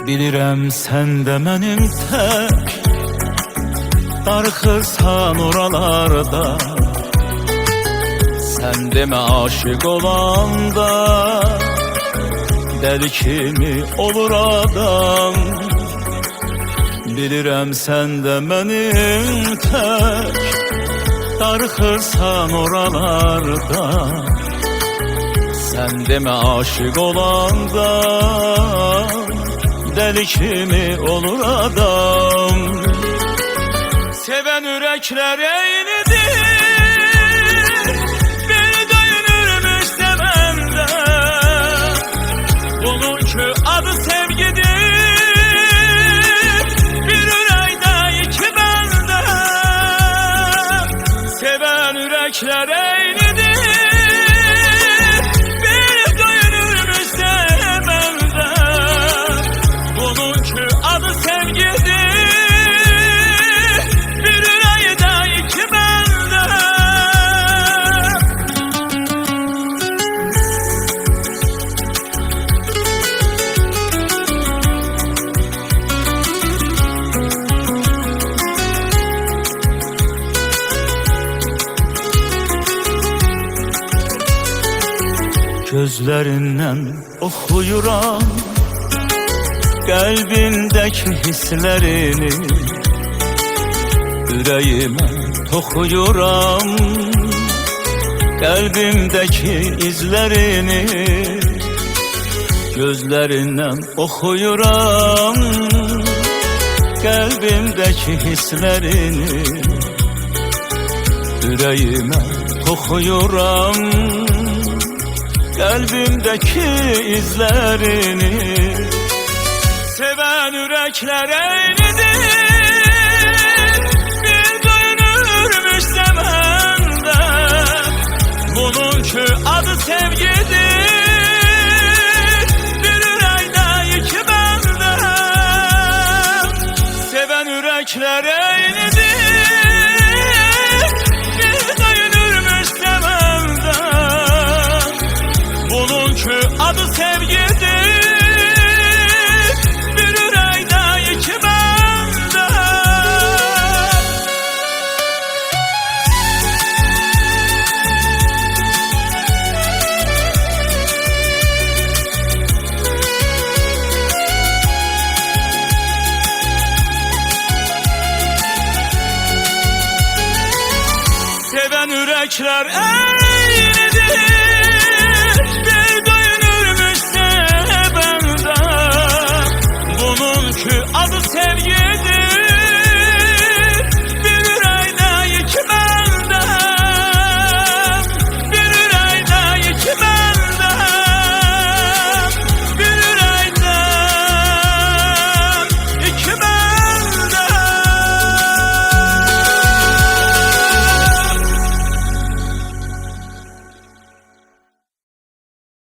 Bilirəm sən də mənim tək darıxırsan oralarda. Sən demə aşık olanda dəli kimi olur adam. Bilirəm sən də mənim tək darıxırsan oralarda. Sən demə aşık olanda dəli kimi olur adam. Seven ürəklər eynidir, beni döyünürmüş sevəndə. Bunun ki adı sevgidir, bir ürəkdə iki bəndə. Seven ürəklər eynidir, beni döyünürmüş sevəndə. Bunun ki adı sevgidir, gözlərindən oxuyuram qəlbindəki hisslərini, ürəyimə toxuyuram qəlbimdəki izlərini. Gözlərindən oxuyuram qəlbimdəki hisslərini, ürəyimə toxuyuram qəlbimdəki izlərini. Seven ürəklər eynidir, bir döyünürmüş sevəndə. Bunun ki adı sevgidir, bir ürəkdə iki bəndə. Seven ürəklər eynidir, bir döyünürmüş sevəndə. Bunun ki adı sevgidir, bir ürəkdə iki bəndə. Seven ürəklər eynidir,